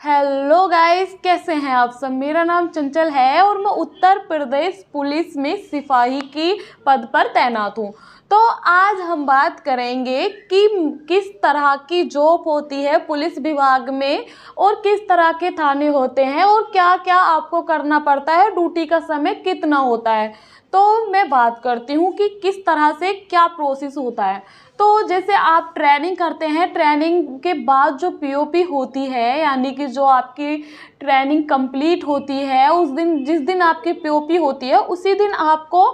Hello guys, कैसे हैं आप सब। मेरा नाम चंचल है और मैं उत्तर प्रदेश पुलिस में सिपाही की पद पर तैनात हूँ। तो आज हम बात करेंगे कि किस तरह की जॉब होती है पुलिस विभाग में और किस तरह के थाने होते हैं और क्या क्या आपको करना पड़ता है, ड्यूटी का समय कितना होता है। तो मैं बात करती हूँ कि किस तरह से क्या प्रोसेस होता है। तो जैसे आप ट्रेनिंग करते हैं, ट्रेनिंग के बाद जो पीओपी होती है, यानी कि जो आपकी ट्रेनिंग कंप्लीट होती है, उस दिन जिस दिन आपकी पीओपी होती है उसी दिन आपको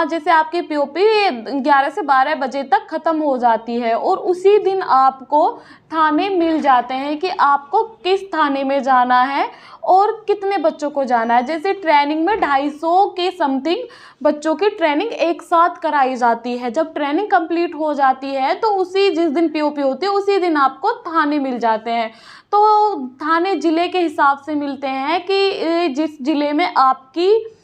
जैसे आपकी पीओपी 11 से 12 बजे तक ख़त्म हो जाती है और उसी दिन आपको थाने मिल जाते हैं कि आपको किस थाने में जाना है और कितने बच्चों को जाना है। जैसे ट्रेनिंग में 250 के समथिंग बच्चों की ट्रेनिंग एक साथ कराई जाती है। जब ट्रेनिंग कंप्लीट हो जाती है तो उसी जिस दिन पीओपी होती है उसी दिन आपको थाने मिल जाते हैं। तो थाने ज़िले के हिसाब से मिलते हैं कि जिस ज़िले में आपकी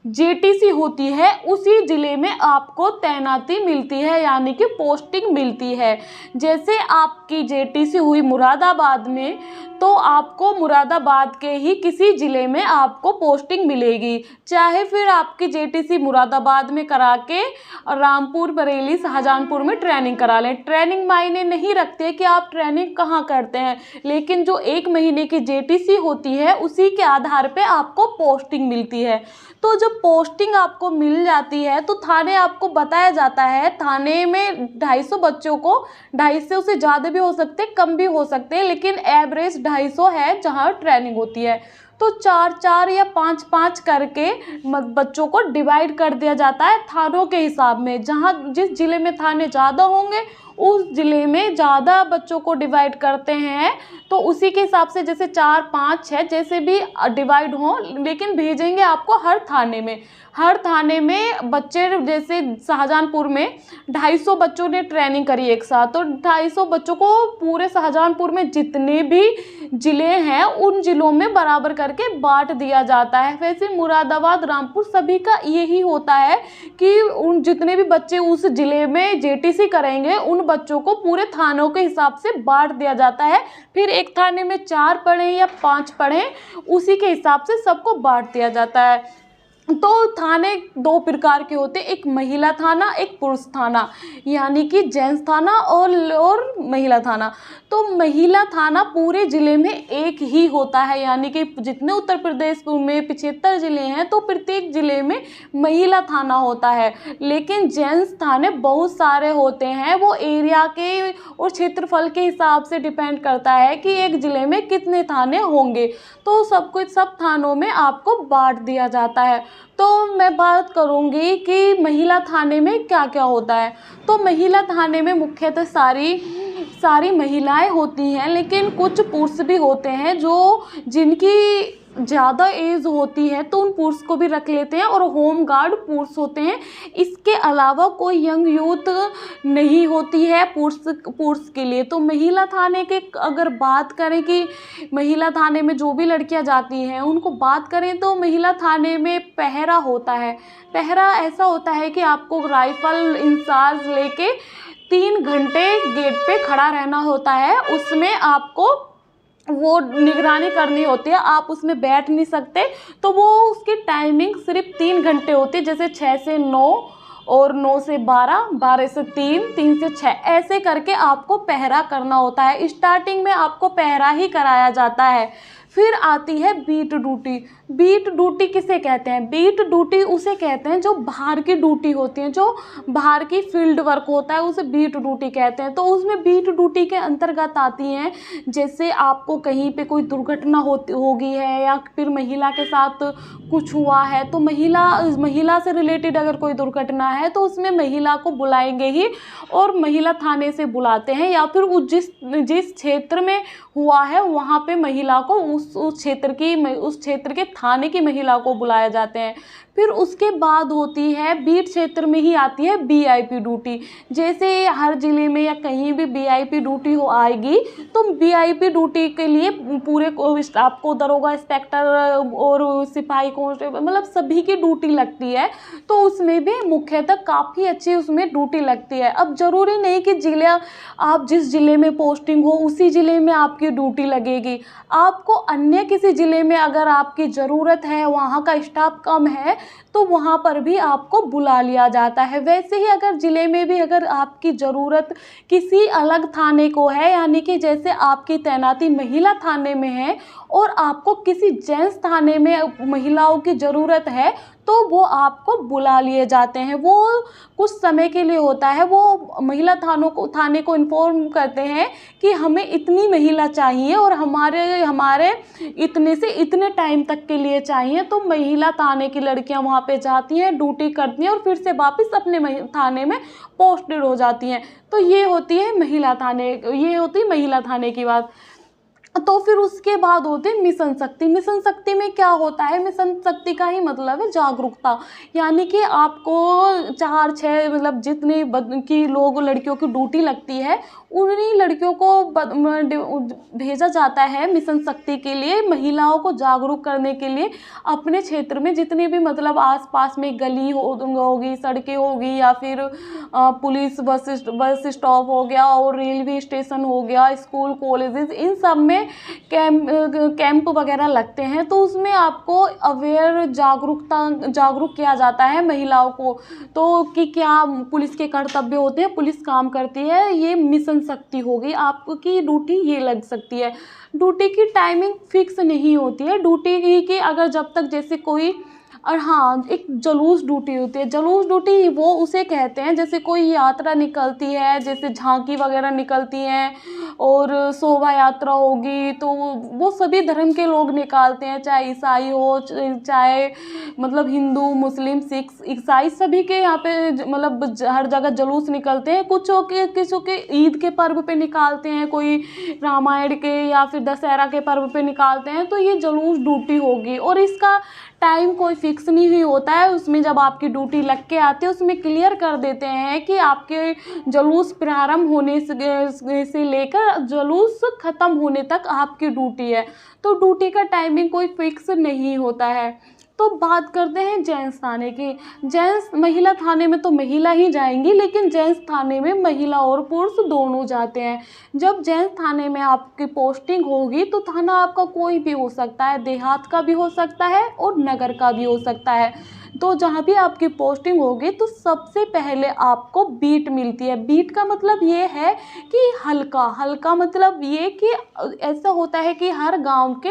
जेटीसी होती है उसी ज़िले में आपको तैनाती मिलती है, यानी कि पोस्टिंग मिलती है। जैसे आपकी जेटीसी हुई मुरादाबाद में तो आपको मुरादाबाद के ही किसी ज़िले में आपको पोस्टिंग मिलेगी। चाहे फिर आपकी जेटीसी मुरादाबाद में करा के रामपुर, बरेली, शाहजहांपुर में ट्रेनिंग करा लें, ट्रेनिंग मायने नहीं रखते कि आप ट्रेनिंग कहाँ करते हैं, लेकिन जो 1 महीने की जेटीसी होती है उसी के आधार पे आपको पोस्टिंग मिलती है। तो जब पोस्टिंग आपको मिल जाती है तो थाने आपको बताया जाता है, थाने में 250 बच्चों को, 250 से ज़्यादा भी हो सकते, कम भी हो सकते, लेकिन एवरेज 250 है जहाँ ट्रेनिंग होती है। तो 4-4 या 5-5 करके बच्चों को डिवाइड कर दिया जाता है थानों के हिसाब में। जहाँ जिस ज़िले में थाने ज़्यादा होंगे उस ज़िले में ज़्यादा बच्चों को डिवाइड करते हैं। तो उसी के हिसाब से जैसे 4-5-6 जैसे भी डिवाइड हों, लेकिन भेजेंगे आपको हर थाने में। हर थाने में बच्चे, जैसे शाहजहांपुर में 250 बच्चों ने ट्रेनिंग करी एक साथ, तो 250 बच्चों को पूरे शाहजहांपुर में जितने भी ज़िले हैं उन ज़िलों में बराबर करके बांट दिया जाता है। वैसे मुरादाबाद, रामपुर सभी का यही होता है कि उन जितने भी बच्चे उस ज़िले में जेटीसी करेंगे उन बच्चों को पूरे थानों के हिसाब से बांट दिया जाता है। फिर एक थाने में 4 पढ़ें या 5 पढ़ें, उसी के हिसाब से सबको बांट दिया जाता है। तो थाने 2 प्रकार के होते हैं, एक महिला थाना, एक पुरुष थाना, यानी कि जेंट्स थाना और महिला थाना। तो महिला थाना पूरे ज़िले में एक ही होता है, यानी कि जितने उत्तर प्रदेश में 75 ज़िले हैं तो प्रत्येक ज़िले में महिला थाना होता है। लेकिन जेंट्स थाने बहुत सारे होते हैं, वो एरिया के और क्षेत्रफल के हिसाब से डिपेंड करता है कि एक ज़िले में कितने थाने होंगे। तो सब थानों में आपको बांट दिया जाता है। तो मैं बात करूंगी कि महिला थाने में क्या क्या होता है। तो महिला थाने में मुख्यतः सारी महिलाएं होती हैं, लेकिन कुछ पुरुष भी होते हैं जो जिनकी ज़्यादा एज होती है तो उन पुरुष को भी रख लेते हैं और होम गार्ड पुरुष होते हैं। इसके अलावा कोई यंग यूथ नहीं होती है पुरुष के लिए। तो महिला थाने के अगर बात करें कि महिला थाने में जो भी लड़कियां जाती हैं उनको बात करें तो महिला थाने में पहरा होता है। पहरा ऐसा होता है कि आपको राइफल इंचार्ज लेके 3 घंटे गेट पे खड़ा रहना होता है। उसमें आपको वो निगरानी करनी होती है, आप उसमें बैठ नहीं सकते। तो वो उसकी टाइमिंग सिर्फ 3 घंटे होती है, जैसे 6 से 9 और 9 से 12, 12 से 3, 3 से 6, ऐसे करके आपको पहरा करना होता है। स्टार्टिंग में आपको पहरा ही कराया जाता है। फिर आती है बीट ड्यूटी। बीट ड्यूटी किसे कहते हैं? बीट ड्यूटी उसे कहते हैं जो बाहर की ड्यूटी होती है, जो बाहर की फील्ड वर्क होता है, उसे बीट ड्यूटी कहते हैं। तो उसमें बीट ड्यूटी के अंतर्गत आती हैं, जैसे आपको कहीं पे कोई दुर्घटना होगी है या फिर महिला के साथ कुछ हुआ है, तो महिला से रिलेटेड अगर कोई दुर्घटना है तो उसमें महिला को बुलाएंगे ही और महिला थाने से बुलाते हैं, या फिर वो जिस क्षेत्र में हुआ है वहाँ पे महिला को उस क्षेत्र के थाने की महिला को बुलाया जाते हैं। फिर उसके बाद होती है बीट क्षेत्र में ही आती है बीआईपी ड्यूटी। जैसे हर ज़िले में या कहीं भी बीआईपी ड्यूटी हो आएगी तो बीआईपी ड्यूटी के लिए पूरे स्टाफ को, दरोगा, इंस्पेक्टर और सिपाही, कांस्टेबल, मतलब सभी की ड्यूटी लगती है। तो उसमें भी मुख्यतः काफ़ी अच्छी उसमें ड्यूटी लगती है। अब ज़रूरी नहीं कि आप जिस ज़िले में पोस्टिंग हो उसी ज़िले में आपकी आपकी ड्यूटी लगेगी। आपको अन्य किसी ज़िले में अगर आपकी ज़रूरत है, वहाँ का स्टाफ कम है, तो वहाँ पर भी आपको बुला लिया जाता है। वैसे ही अगर ज़िले में भी अगर आपकी ज़रूरत किसी अलग थाने को है, यानी कि जैसे आपकी तैनाती महिला थाने में है और आपको किसी जेंट्स थाने में महिलाओं की ज़रूरत है, तो वो आपको बुला लिए जाते हैं। वो कुछ समय के लिए होता है, वो महिला थाने को इन्फॉर्म करते हैं कि हमें इतनी महिला चाहिए और हमारे इतने से इतने टाइम तक के लिए चाहिए। तो महिला थाने की लड़कियां वहाँ पे जाती हैं, ड्यूटी करती हैं और फिर से वापस अपने थाने में पोस्टेड हो जाती हैं। तो ये होती है महिला थाने की बात। तो फिर उसके बाद होते हैं मिशन शक्ति। मिशन शक्ति में क्या होता है? मिशन शक्ति का ही मतलब है जागरूकता, यानी कि आपको 4-6 मतलब जितने की लोग लड़कियों की ड्यूटी लगती है, उन्हीं लड़कियों को भेजा जाता है मिशन शक्ति के लिए, महिलाओं को जागरूक करने के लिए। अपने क्षेत्र में जितने भी मतलब आसपास में गली होगी, सड़कें होगी, या फिर पुलिस बस स्टॉप हो गया और रेलवे स्टेशन हो गया, स्कूल कॉलेजेस, इन सब में कैंप वगैरह लगते हैं। तो उसमें आपको जागरूक किया जाता है महिलाओं को, तो कि क्या पुलिस के कर्तव्य होते हैं, पुलिस काम करती है। ये मिशन शक्ति होगी, आपकी ड्यूटी ये लग सकती है। ड्यूटी की टाइमिंग फिक्स नहीं होती है, ड्यूटी की अगर जब तक जैसे कोई, और हाँ, एक जुलूस ड्यूटी होती है। जुलूस ड्यूटी वो उसे कहते हैं जैसे कोई यात्रा निकलती है, जैसे झांकी वगैरह निकलती हैं और शोभा यात्रा होगी, तो वो सभी धर्म के लोग निकालते हैं, चाहे ईसाई हो, चाहे मतलब हिंदू, मुस्लिम, सिख, ईसाई, सभी के यहाँ पे मतलब हर जगह जुलूस निकलते हैं। किसी के ईद के पर्व पे निकालते हैं, कोई रामायण के या फिर दशहरा के पर्व पे निकालते हैं। तो ये जुलूस ड्यूटी होगी और इसका टाइम कोई फिक्स नहीं होता है। उसमें जब आपकी ड्यूटी लग के आती है, उसमें क्लियर कर देते हैं कि आपके जुलूस प्रारंभ होने से लेकर जुलूस ख़त्म होने तक आपकी ड्यूटी है। तो ड्यूटी का टाइमिंग कोई फिक्स नहीं होता है। तो बात करते हैं जेंट्स थाने की। जेंट्स महिला थाने में तो महिला ही जाएंगी, लेकिन जेंट्स थाने में महिला और पुरुष दोनों जाते हैं। जब जेंट्स थाने में आपकी पोस्टिंग होगी तो थाना आपका कोई भी हो सकता है, देहात का भी हो सकता है और नगर का भी हो सकता है। तो जहाँ भी आपकी पोस्टिंग होगी तो सबसे पहले आपको बीट मिलती है। बीट का मतलब ये है कि हल्का मतलब ये कि ऐसा होता है कि हर गांव के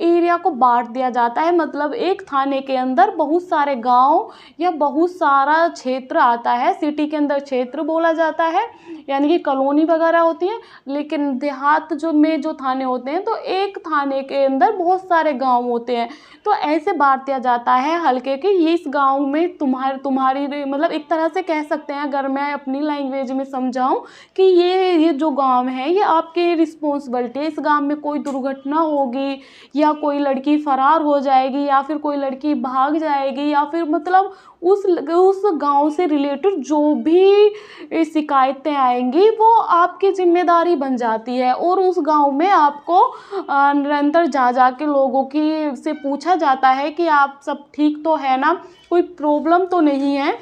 एरिया को बांट दिया जाता है। मतलब एक थाने के अंदर बहुत सारे गांव या बहुत सारा क्षेत्र आता है। सिटी के अंदर क्षेत्र बोला जाता है, यानी कि कॉलोनी वगैरह होती है। लेकिन देहात जो थाने होते हैं, तो एक थाने के अंदर बहुत सारे गांव होते हैं। तो ऐसे बांट दिया जाता है हल्के कि इस गांव में तुम्हारी मतलब एक तरह से कह सकते हैं, अगर मैं अपनी लैंग्वेज में समझाऊं, कि ये जो गांव है ये आपकी रिस्पॉन्सिबिलिटी है। इस गांव में कोई दुर्घटना होगी या कोई लड़की फरार हो जाएगी या फिर कोई लड़की भाग जाएगी या फिर मतलब उस गांव से रिलेटेड जो भी शिकायतें आएंगी वो आपकी जिम्मेदारी बन जाती है। और उस गांव में आपको निरंतर जा के लोगों की से पूछा जाता है कि आप सब ठीक तो है ना, कोई प्रॉब्लम तो नहीं है।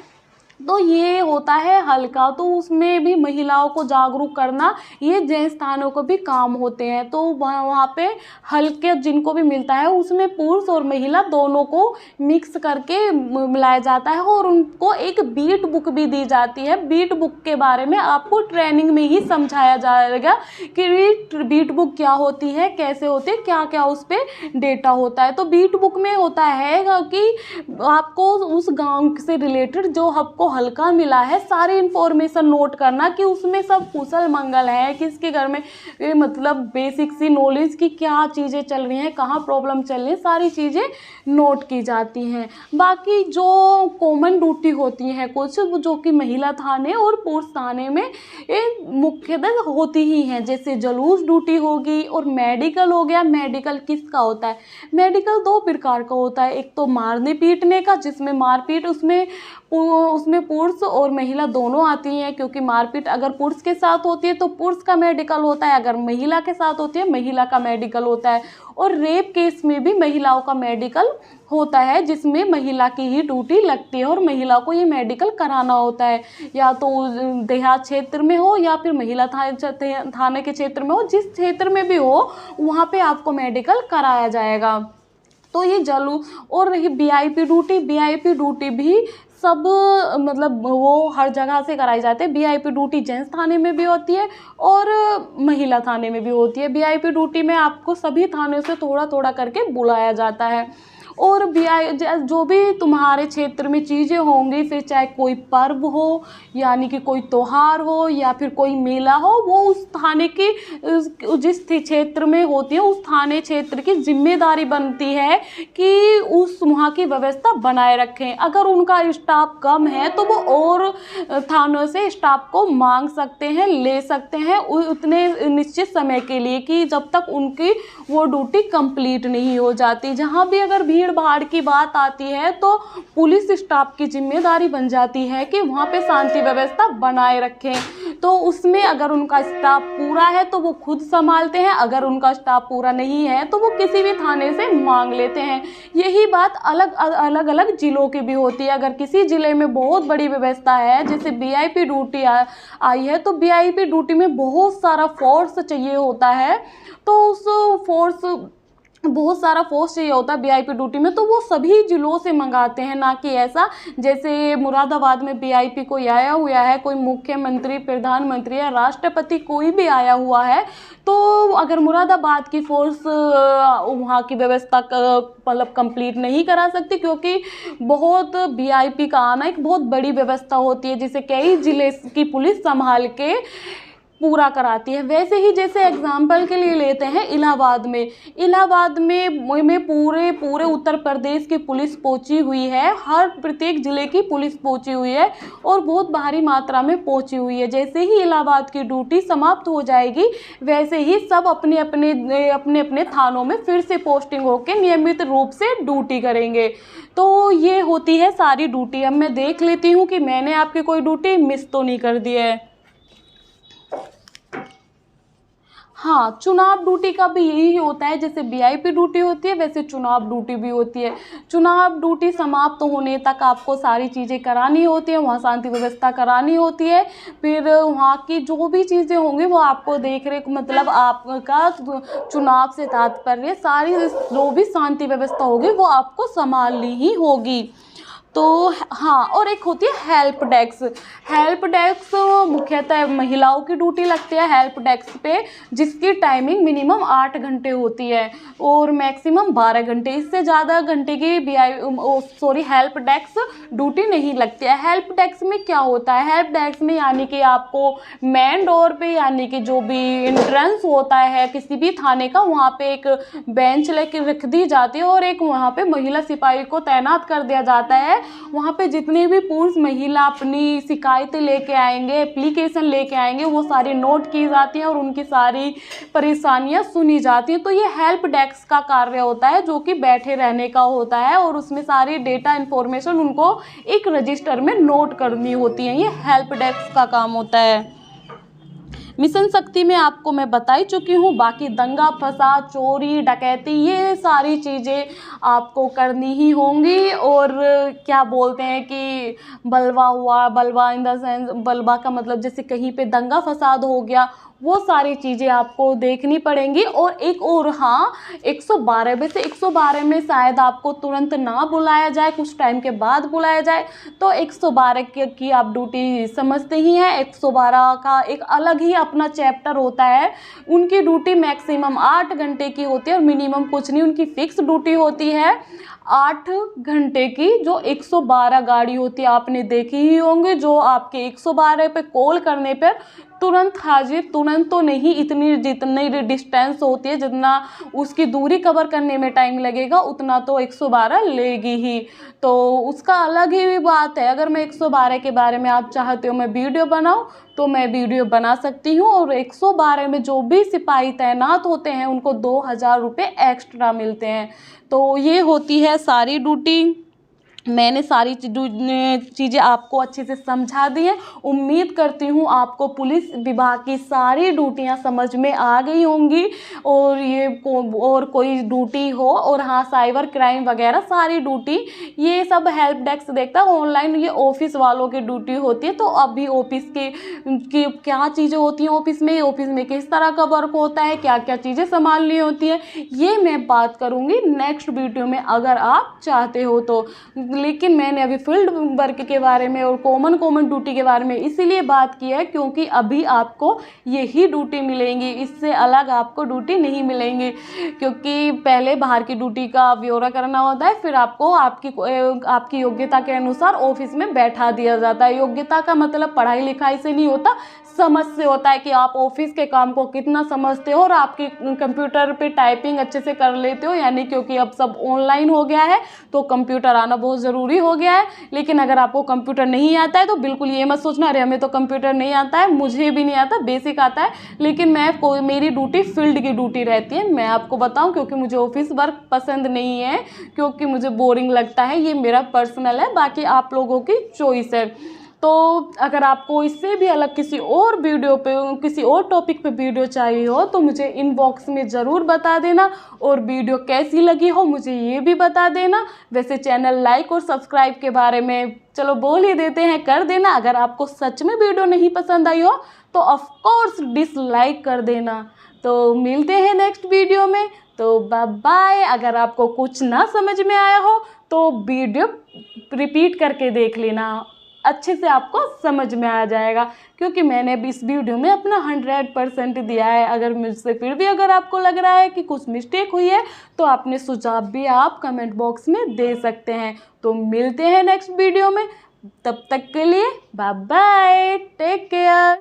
तो ये होता है हल्का। तो उसमें भी महिलाओं को जागरूक करना, ये जेंट्स थानों को भी काम होते हैं। तो वहाँ पे हल्के जिनको भी मिलता है उसमें पुरुष और महिला दोनों को मिक्स करके मिलाया जाता है और उनको एक बीट बुक भी दी जाती है। बीट बुक के बारे में आपको ट्रेनिंग में ही समझाया जाएगा कि बीट बुक क्या होती है, कैसे होती है, क्या क्या उस पर डेटा होता है। तो बीट बुक में होता है कि आपको उस गाँव से रिलेटेड जो आपको हल्का मिला है सारी इन्फॉर्मेशन नोट करना, कि उसमें सब कुशल मंगल है, किसके घर में मतलब बेसिक सी नॉलेज की क्या चीज़ें चल रही हैं, कहाँ प्रॉब्लम चल रही है, सारी चीज़ें नोट की जाती हैं। बाकी जो कॉमन ड्यूटी होती हैं कुछ, जो कि महिला थाने और पुरुष थाने में मुख्यतः होती ही हैं, जैसे जुलूस ड्यूटी होगी और मेडिकल हो गया। मेडिकल किसका होता है? मेडिकल दो प्रकार का होता है, एक तो मारने पीटने का, जिसमें मारपीट उसमें उसमें पुरुष और महिला दोनों आती हैं, क्योंकि मारपीट अगर पुरुष के साथ होती है तो पुरुष का मेडिकल होता है, अगर महिला के साथ होती है महिला का मेडिकल होता है। और रेप केस में भी महिलाओं का मेडिकल होता है, जिसमें महिला की ही ड्यूटी लगती है और महिला को ये मेडिकल कराना होता है, या तो देहात क्षेत्र में हो या फिर महिला थाने के क्षेत्र में हो, जिस क्षेत्र में भी हो वहाँ पे आपको मेडिकल कराया जाएगा। तो ये और रही वीआईपी ड्यूटी भी सब मतलब वो हर जगह से कराई जाती है। वीआईपी ड्यूटी जेंट्स थाने में भी होती है और महिला थाने में भी होती है। वीआईपी ड्यूटी में आपको सभी थानों से थोड़ा थोड़ा करके बुलाया जाता है। और जो भी तुम्हारे क्षेत्र में चीज़ें होंगी, फिर चाहे कोई पर्व हो, यानी कि कोई त्योहार हो या फिर कोई मेला हो, वो उस थाने की जिस क्षेत्र में होती है उस थाने क्षेत्र की जिम्मेदारी बनती है कि उस वहाँ की व्यवस्था बनाए रखें। अगर उनका स्टाफ कम है तो वो और थानों से स्टाफ को मांग सकते हैं, ले सकते हैं उतने निश्चित समय के लिए, कि जब तक उनकी वो ड्यूटी कंप्लीट नहीं हो जाती। जहाँ भी अगर भीड़ भाड़ की बात आती है तो पुलिस स्टाफ की जिम्मेदारी बन जाती है कि वहाँ पे शांति व्यवस्था बनाए रखें। तो उसमें अगर उनका स्टाफ पूरा है तो वो खुद संभालते हैं, अगर उनका स्टाफ पूरा नहीं है तो वो किसी भी थाने से मांग लेते हैं। यही बात अलग अलग जिलों की भी होती है। अगर किसी जिले में बहुत बड़ी व्यवस्था है, जैसे वीआईपी ड्यूटी आई है, तो वीआईपी ड्यूटी में बहुत सारा फोर्स चाहिए होता है, तो उस बहुत सारा फोर्स चाहिए होता है वीआईपी ड्यूटी में, तो वो सभी जिलों से मंगाते हैं। ना कि ऐसा जैसे मुरादाबाद में वीआईपी कोई आया हुआ है, कोई मुख्यमंत्री, प्रधानमंत्री या राष्ट्रपति कोई भी आया हुआ है, तो अगर मुरादाबाद की फोर्स वहाँ की व्यवस्था मतलब कंप्लीट नहीं करा सकती, क्योंकि बहुत वीआईपी का आना एक बहुत बड़ी व्यवस्था होती है, जिसे कई जिले की पुलिस संभाल के पूरा कराती है। वैसे ही जैसे एग्जाम्पल के लिए लेते हैं इलाहाबाद में पूरे उत्तर प्रदेश की पुलिस पहुंची हुई है, हर प्रत्येक जिले की पुलिस पहुंची हुई है और बहुत भारी मात्रा में पहुंची हुई है। जैसे ही इलाहाबाद की ड्यूटी समाप्त हो जाएगी, वैसे ही सब अपने अपने थानों में फिर से पोस्टिंग होकर नियमित रूप से ड्यूटी करेंगे। तो ये होती है सारी ड्यूटी। अब मैं देख लेती हूँ कि मैंने आपकी कोई ड्यूटी मिस तो नहीं कर दी है। हाँ, चुनाव ड्यूटी का भी यही होता है, जैसे वीआईपी ड्यूटी होती है वैसे चुनाव ड्यूटी भी होती है। चुनाव ड्यूटी समाप्त होने तक आपको सारी चीज़ें करानी होती है, वहाँ शांति व्यवस्था करानी होती है, फिर वहाँ की जो भी चीज़ें होंगी वो आपको देख रेख, मतलब आपका चुनाव से तात्पर्य सारी जो भी शांति व्यवस्था होगी वो आपको संभालनी ही होगी। तो हाँ, और एक होती है हेल्प डेस्क मुख्यतः महिलाओं की ड्यूटी लगती है हेल्प डेस्क पे, जिसकी टाइमिंग मिनिमम 8 घंटे होती है और मैक्सिमम 12 घंटे। इससे ज़्यादा घंटे की हेल्प डेस्क ड्यूटी नहीं लगती है। हेल्प डेस्क में क्या होता है, हेल्प डेस्क में यानी कि आपको मेन डोर पे, यानी कि जो भी एंट्रेंस होता है किसी भी थाने का, वहाँ पे एक बेंच लेके रख दी जाती है और एक वहाँ पे महिला सिपाही को तैनात कर दिया जाता है। वहाँ पे जितने भी पुरुष महिला अपनी शिकायतें लेके आएंगे, एप्लीकेशन लेके आएंगे, वो सारी नोट की जाती हैं और उनकी सारी परेशानियाँ सुनी जाती हैं। तो ये हेल्प डेस्क का कार्य होता है, जो कि बैठे रहने का होता है और उसमें सारी डेटा इन्फॉर्मेशन उनको एक रजिस्टर में नोट करनी होती है। ये हेल्प डेस्क का काम होता है। मिशन शक्ति में आपको मैं बता ही चुकी हूँ। बाकी दंगा फसाद, चोरी, डकैती, ये सारी चीज़ें आपको करनी ही होंगी। और क्या बोलते हैं कि बलवा हुआ, बलवा इन द सेंस, बलवा का मतलब जैसे कहीं पे दंगा फसाद हो गया, वो सारी चीज़ें आपको देखनी पड़ेंगी। और एक और हाँ, 112 वैसे 112 में शायद आपको तुरंत ना बुलाया जाए, कुछ टाइम के बाद बुलाया जाए। तो 112 की आप ड्यूटी समझते ही हैं। 112 का एक अलग ही अपना चैप्टर होता है। उनकी ड्यूटी मैक्सिमम 8 घंटे की होती है और मिनिमम कुछ नहीं, उनकी फिक्स ड्यूटी होती है 8 घंटे की। जो 112 गाड़ी होती है आपने देखी ही होंगे, जो आपके 112 पे कॉल करने पर तुरंत हाजिर, तुरंत तो नहीं, जितनी डिस्टेंस होती है, जितना उसकी दूरी कवर करने में टाइम लगेगा उतना तो 112 लेगी ही। तो उसका अलग ही बात है। अगर मैं 112 के बारे में आप चाहते हो मैं वीडियो बनाऊं तो मैं वीडियो बना सकती हूँ। और 112 में जो भी सिपाही तैनात होते हैं उनको 2000 रुपये एक्स्ट्रा मिलते हैं। तो ये होती है सारी ड्यूटी। मैंने सारी चीज़ें आपको अच्छे से समझा दी हैं। उम्मीद करती हूँ आपको पुलिस विभाग की सारी ड्यूटियाँ समझ में आ गई होंगी, और और कोई ड्यूटी हो, और हाँ, साइबर क्राइम वगैरह सारी ड्यूटी ये सब हेल्प डेस्क देखता है। ऑनलाइन ये ऑफिस वालों की ड्यूटी होती है। तो अभी ऑफिस की क्या चीज़ें होती हैं ऑफिस में किस तरह का वर्क होता है, क्या क्या चीज़ें संभालनी होती है, ये मैं बात करूँगी नेक्स्ट वीडियो में अगर आप चाहते हो तो। लेकिन मैंने अभी फील्ड वर्क के बारे में और कॉमन ड्यूटी के बारे में इसीलिए बात की है क्योंकि अभी आपको यही ड्यूटी मिलेंगी, इससे अलग आपको ड्यूटी नहीं मिलेंगी। क्योंकि पहले बाहर की ड्यूटी का ब्यौरा करना होता है, फिर आपको आपकी योग्यता के अनुसार ऑफिस में बैठा दिया जाता है। योग्यता का मतलब पढ़ाई लिखाई से नहीं होता, समझ से होता है कि आप ऑफिस के काम को कितना समझते हो और आपकी कंप्यूटर पे टाइपिंग अच्छे से कर लेते हो। यानी क्योंकि अब सब ऑनलाइन हो गया है तो कंप्यूटर आना बहुत ज़रूरी हो गया है। लेकिन अगर आपको कंप्यूटर नहीं आता है तो बिल्कुल ये मत सोचना अरे हमें तो कंप्यूटर नहीं आता है, मुझे भी नहीं आता, बेसिक आता है। लेकिन मेरी ड्यूटी फील्ड की ड्यूटी रहती है, मैं आपको बताऊँ, क्योंकि मुझे ऑफिस वर्क पसंद नहीं है, क्योंकि मुझे बोरिंग लगता है। ये मेरा पर्सनल है, बाकी आप लोगों की चॉइस है। तो अगर आपको इससे भी अलग किसी और वीडियो पे, किसी और टॉपिक पे वीडियो चाहिए हो तो मुझे इनबॉक्स में ज़रूर बता देना, और वीडियो कैसी लगी हो मुझे ये भी बता देना। वैसे चैनल लाइक और सब्सक्राइब के बारे में चलो बोल ही देते हैं, कर देना। अगर आपको सच में वीडियो नहीं पसंद आई हो तो ऑफ कोर्स डिसलाइक कर देना। तो मिलते हैं नेक्स्ट वीडियो में, तो बाय बाय। अगर आपको कुछ ना समझ में आया हो तो वीडियो रिपीट करके देख लेना, अच्छे से आपको समझ में आ जाएगा, क्योंकि मैंने भी इस वीडियो में अपना 100% दिया है। अगर मुझसे फिर भी अगर आपको लग रहा है कि कुछ मिस्टेक हुई है तो अपने सुझाव भी आप कमेंट बॉक्स में दे सकते हैं। तो मिलते हैं नेक्स्ट वीडियो में, तब तक के लिए बाय बाय, टेक केयर।